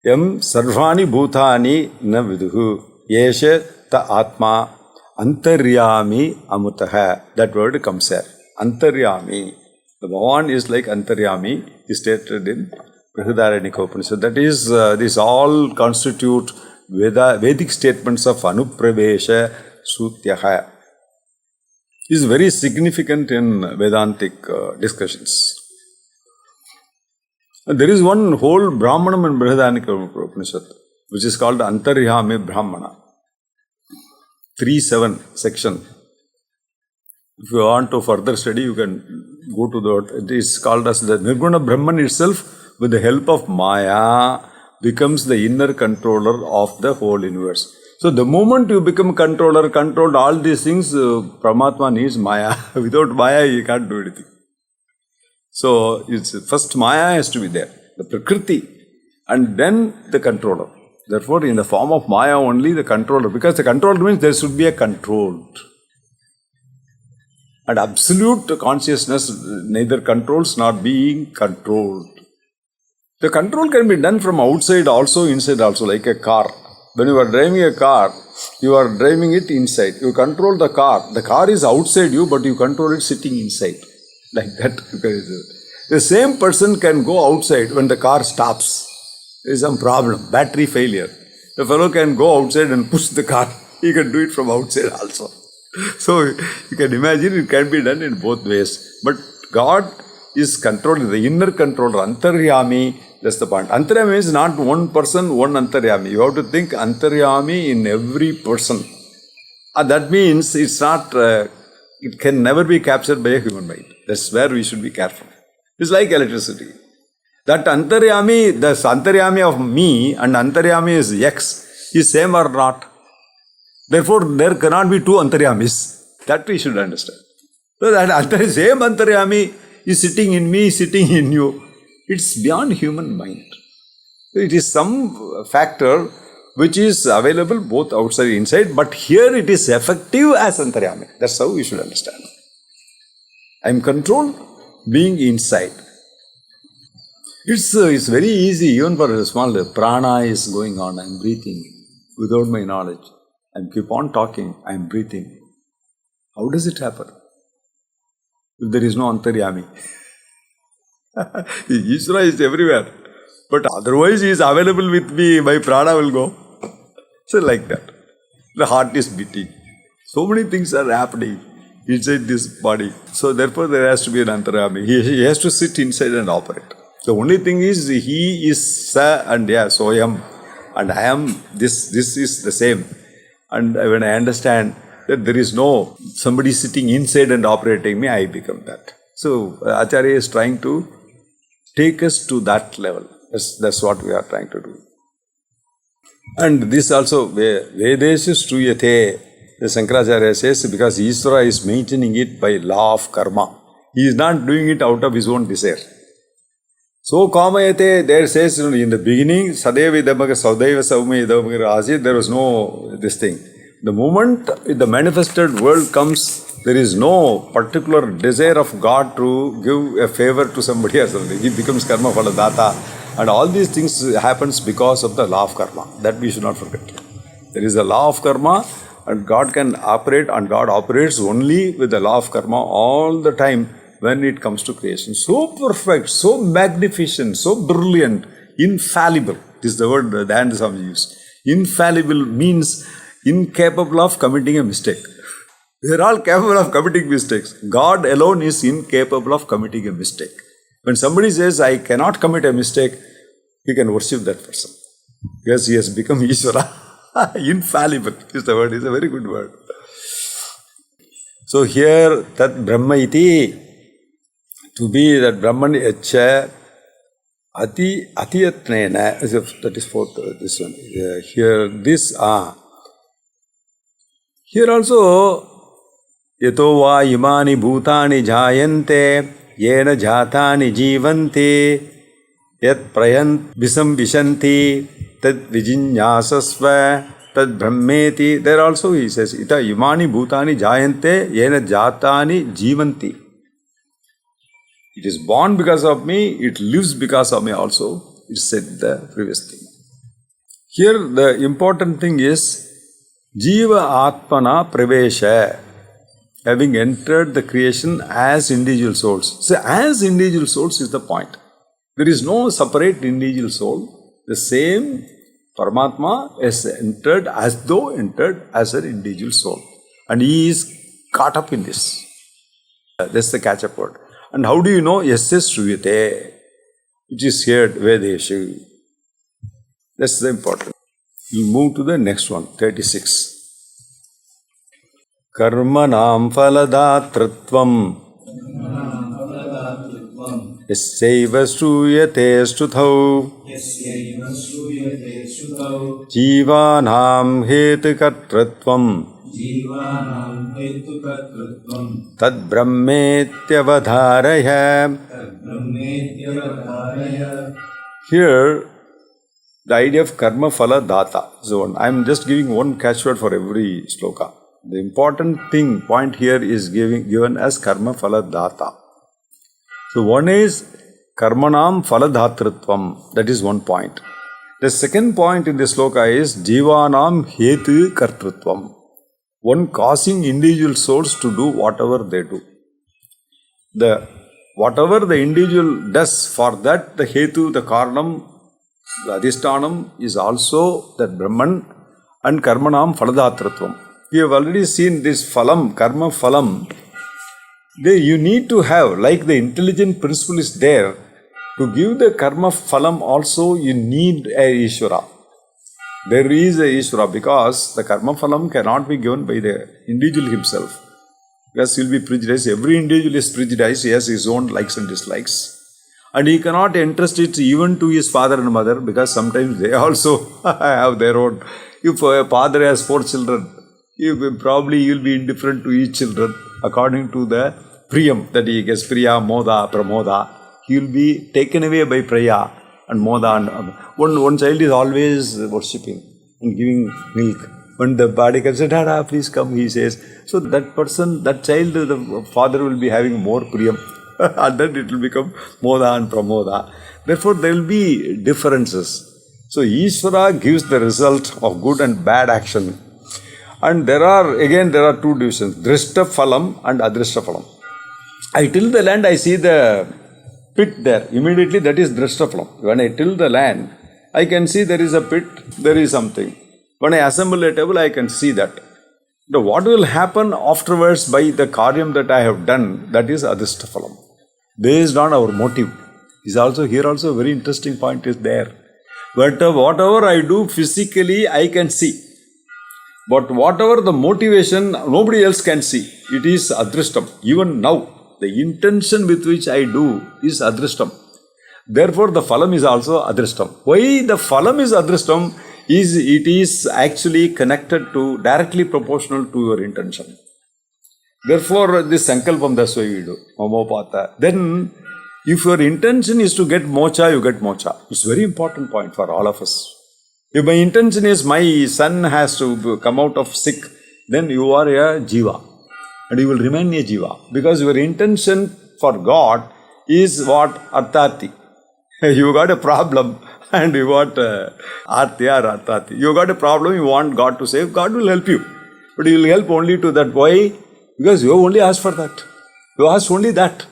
yam sarvani bhutani na viduhu yesha ta atma antaryami amutaha. That word comes here. Antaryami. The Bhagavan is like Antaryami, is stated in Brihadaranyaka Upanishad. That is, these all constitute Vedic statements of Anupravesha Sutyaha. Is very significant in Vedantic discussions. There is one whole Brahmanam in Brihadaranyaka Upanishad, which is called Antaryami Brahmana. 3.7 section. If you want to further study, you can go to that. It is called as the Nirguna Brahman itself, with the help of Maya, becomes the inner controller of the whole universe. So the moment you become controller, controlled all these things, Paramatma needs Maya. Without Maya, you can't do anything. So it's first Maya has to be there, the Prakriti, and then the controller. Therefore, in the form of Maya only the controller, because the controller means there should be a controlled. And absolute consciousness neither controls nor being controlled. The control can be done from outside also, inside also, like a car. When you are driving a car, you are driving it inside. You control the car. The car is outside you, but you control it sitting inside. Like that. The same person can go outside when the car stops. There is some problem, battery failure. The fellow can go outside and push the car. He can do it from outside also. So you can imagine it can be done in both ways. But God is controlling, the inner controller, Antaryami. That's the point. Antaryami is not one person, one Antaryami. You have to think Antaryami in every person. That means it's not, it can never be captured by a human mind. That's where we should be careful. It's like electricity. That Antaryami, the Antaryami of me and Antaryami is X, is same or not. Therefore, there cannot be two Antaryamis. That we should understand. So that same Antaryami is sitting in me, sitting in you. It's beyond human mind. It is some factor which is available both outside and inside, but here it is effective as Antaryami. That's how you should understand. I am controlled being inside. It's very easy, even for a small prana is going on. I am breathing without my knowledge. I keep on talking. I am breathing. How does it happen? If there is no Antaryami. Ishvara is everywhere. But otherwise he is available with me, my prana will go. So like that. The heart is beating. So many things are happening inside this body. So therefore there has to be an Antaryami. He has to sit inside and operate. The only thing is he is sa and yeah, so I am. And I am, this is the same. And when I understand that there is no somebody sitting inside and operating me, I become that. So Acharya is trying to take us to that level. That's what we are trying to do. And this also, Vedeshu Struyate, the Shankaracharya says, because Ishvara is maintaining it by law of karma. He is not doing it out of his own desire. So Kamayate, there says in the beginning, Sadeva Idamaga Saudaiva Saumya Idamaga Asit, there was no this thing. The moment the manifested world comes, there is no particular desire of God to give a favor to somebody or something. He becomes karma phala data. And all these things happens because of the law of karma. That we should not forget. There is a law of karma and God can operate, and God operates only with the law of karma all the time when it comes to creation. So perfect, so magnificent, so brilliant, infallible. This is the word Dayananda Swami used. Infallible means incapable of committing a mistake. We are all capable of committing mistakes. God alone is incapable of committing a mistake. When somebody says, I cannot commit a mistake, you can worship that person. Because he has become Ishvara. Infallible is the word. It's a very good word. So here, Tat Brahma iti, to be that Brahman Echa, Atiyatnena, that is fourth, this one. Here, this, Here also, Yato va imani bhutani jayante, yena jatani jivanti, yat prayant visam vishanti, tad vijinyasasva, tad brahmeti. There also he says, Ita imani bhutani jayante, yena jatani jivanti. It is born because of me, it lives because of me also. It said the previous thing. Here the important thing is, Jiva Atmana Pravesha, having entered the creation as individual souls. So, as individual souls is the point. There is no separate individual soul. The same Paramatma is entered as though entered as an individual soul. And he is caught up in this. That's the catch-up word. And how do you know? Yasya Shruyate, which is here, Vedeshu. That's the important. We move to the next one, 36. Karmanam phaladātritvam yasyaiva shruyate stuthau jīvānām hetukartritvam tad brahmetyavadhāraya. Here, the idea of karma phala data. So I am just giving one catchword for every sloka. The important point here is given as karma phala data. So one is karmanam phala dhatritvam. That is one point. The second point in the sloka is jivanam hetu kartritvam. One causing individual souls to do whatever they do. Whatever the individual does, for that the hetu, the karanam, the adhishtanam is also that Brahman, and karmanam phaladhatritvam. We have already seen this phalam, karma phalam. You need to have, like the intelligent principle is there, to give the karma phalam also you need a Ishvara. There is a Ishvara because the karma phalam cannot be given by the individual himself. Because he will be prejudiced. Every individual is prejudiced, he has his own likes and dislikes. And he cannot entrust it even to his father and mother because sometimes they also have their own. If a father has 4 children, probably he will be indifferent to each children according to the priyam that he gets, priya, moda, pramoda. He will be taken away by priya and moda. And one child is always worshipping and giving milk. When the body comes, Dada, please come, he says. So that person, that child, the father will be having more priyam. And then it will become moda and pramoda. Therefore, there will be differences. So Ishvara gives the result of good and bad action. And there are two divisions, Drishta Phalam and Adrishta Phalam. I till the land, I see the pit there. Immediately that is Drishta Phalam. When I till the land, I can see there is a pit, there is something. When I assemble a table, I can see that. Now, what will happen afterwards by the karyam that I have done, that is Adrishta Phalam. Based on our motive. Is also here also a very interesting point is there. But whatever I do physically, I can see. But whatever the motivation, nobody else can see. It is adrishtam. Even now, the intention with which I do is adrishtam. Therefore, the phalam is also adrishtam. Why the phalam is adrishtam? It is actually connected to, directly proportional to your intention. Therefore, this sankalpam, that's why we do. Mamopata. Then, if your intention is to get moksha, you get moksha. It's a very important point for all of us. If my intention is my son has to come out of sick, then you are a jiva. And you will remain a jiva. Because your intention for God is what? Arthati. You got a problem and you want arti or arthati. You got a problem, you want God to save, God will help you. But He will help only to that. Why? Because you have only asked for that. You asked only that.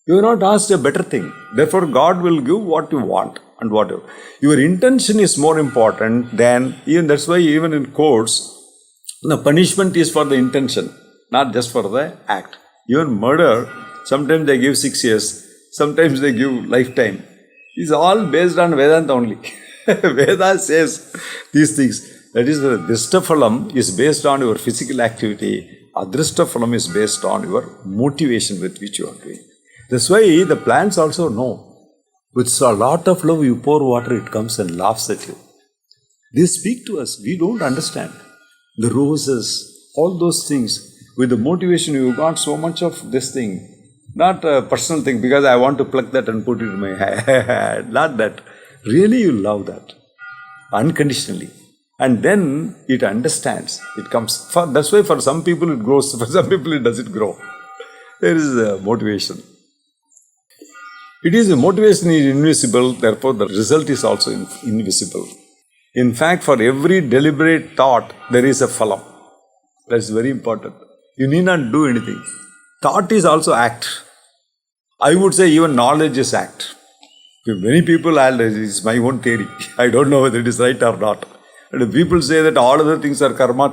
You have not asked a better thing. Therefore, God will give what you want and whatever. Your intention is more important than, even that's why even in courts, the punishment is for the intention, not just for the act. Even murder, sometimes they give 6 years, sometimes they give lifetime. It's all based on Vedanta only. Veda says these things. That is, the Drishtaphalam is based on your physical activity. Adrishtaphalam is based on your motivation with which you are doing. That's why the plants also know. With a lot of love, you pour water, it comes and laughs at you. They speak to us. We don't understand. The roses, all those things. With the motivation, you got so much of this thing. Not a personal thing, because I want to pluck that and put it in my head. Not that. Really, you love that. Unconditionally. And then it understands. It comes. That's why for some people it grows. For some people it doesn't grow. There is a motivation. It is, the motivation is invisible, therefore the result is also invisible. In fact, for every deliberate thought, there is a phalam. That's very important. You need not do anything. Thought is also act. I would say even knowledge is act. Many people, it's my own theory. I don't know whether it is right or not. And if people say that all other things are karma,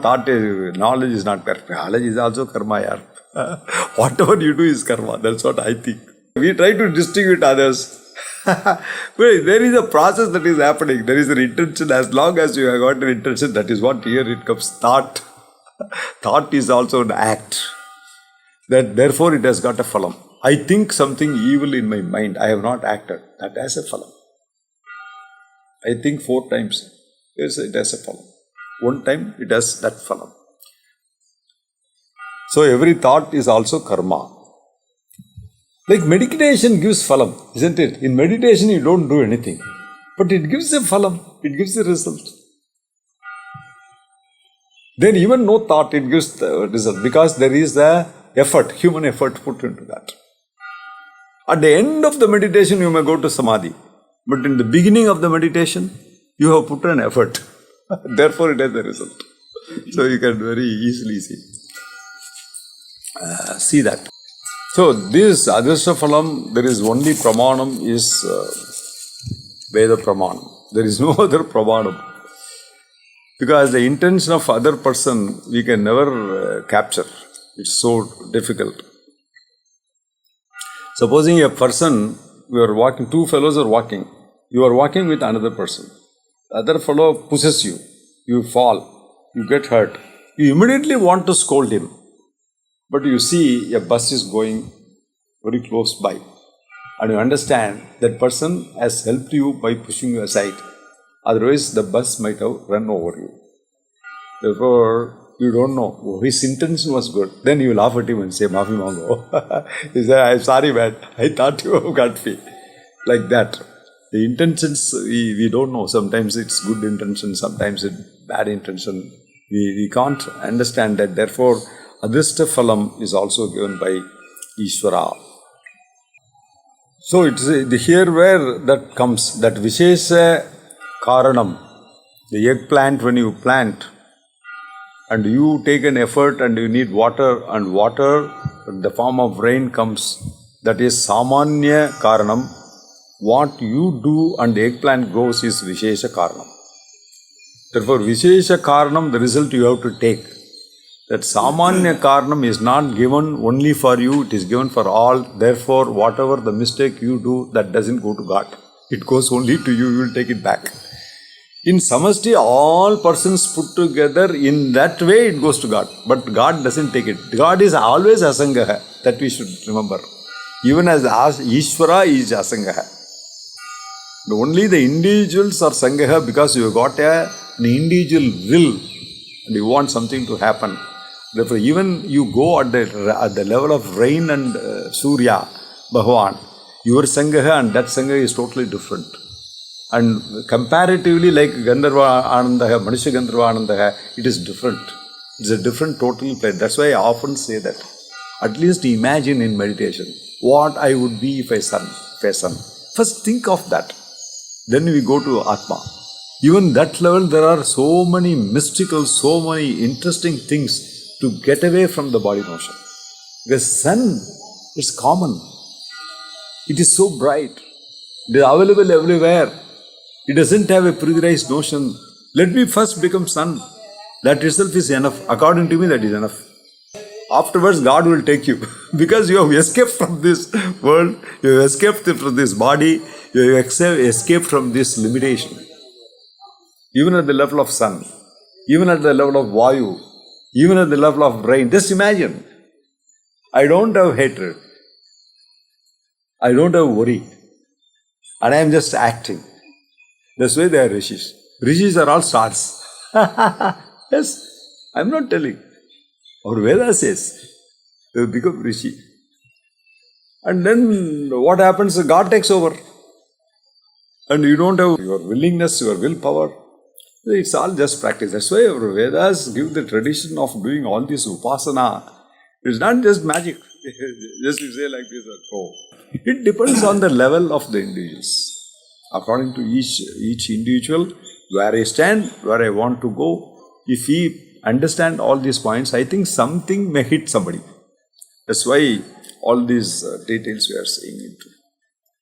knowledge is not karma. Knowledge is also karma, yaar. Whatever you do is karma. That's what I think. We try to distinguish others. There is a process that is happening. There is an intention. As long as you have got an intention, that is what here it comes. Thought. Thought is also an act. Therefore, it has got a phalam. I think something evil in my mind. I have not acted. That has a phalam. I think 4 times. Yes, it has a phalam. 1 time, it has that phalam. So, every thought is also karma. Like meditation gives phalam, isn't it? In meditation, you don't do anything. But it gives a phalam. It gives a result. Then even no thought, it gives the result. Because there is the effort, human effort put into that. At the end of the meditation, you may go to samadhi. But in the beginning of the meditation, you have put an effort. Therefore, it has the result. So you can very easily see that. So this Adrishta Phalam, there is only Pramanam is Veda Pramanam. There is no other Pramanam. Because the intention of other person, we can never capture. It's so difficult. Supposing a person, we are walking, 2 fellows are walking. You are walking with another person. The other fellow pushes you. You fall. You get hurt. You immediately want to scold him. But you see a bus is going very close by. And you understand that person has helped you by pushing you aside. Otherwise, the bus might have run over you. Therefore, You don't know. Oh, his intention was good. Then you laugh at him and say, Maafi mango. He said, I'm sorry, man. I thought you have got me. Like that. The intentions, we don't know. Sometimes it's good intention, sometimes it's bad intention. We can't understand that. Therefore, Adrishta Phalam is also given by Ishvara. So it's here where that comes, that Vishesha Karanam, the eggplant when you plant, and you take an effort and you need water, and water in the form of rain comes, that is Samanya Karanam. What you do and the eggplant grows is Vishesha Karanam. Therefore, Vishesha Karanam, the result you have to take. That Samanya Karanam is not given only for you, it is given for all. Therefore, whatever the mistake you do, that doesn't go to God. It goes only to you, you will take it back. In Samasti, all persons put together, in that way it goes to God. But God doesn't take it. God is always Asangaha. That we should remember. Even as Ishvara is Asangaha. Only the individuals are Sangaha because you have got an individual will and you want something to happen. Therefore, even you go at the level of rain and Surya, Bhagavan, your Sangaha and that Sangaha is totally different. And comparatively, like Gandharva Anandaha, Manisha Gandharva Anandaha, it is different. It's a different total plane. That's why I often say that. At least imagine in meditation what I would be if I son. First think of that. Then we go to Atma. Even that level, there are so many mystical, so many interesting things to get away from the body notion. The sun is common. It is so bright. It is available everywhere. It doesn't have a prejudice notion. Let me first become sun. That itself is enough. According to me, that is enough. Afterwards, God will take you. Because you have escaped from this world, you have escaped from this body, you have escaped from this limitation. Even at the level of sun, even at the level of Vayu, even at the level of rain. Just imagine. I don't have hatred. I don't have worry. And I am just acting. That's why they are rishis. Rishis are all stars. Yes, I am not telling. Our Veda says, they become rishi. And then what happens? God takes over. And you don't have your willingness, your willpower. It's all just practice. That's why our Vedas give the tradition of doing all this upasana. It's not just magic. Just you say like this or go. It depends on the level of the individuals. According to each individual, where I stand, where I want to go, if we understand all these points, I think something may hit somebody. That's why all these details we are saying into.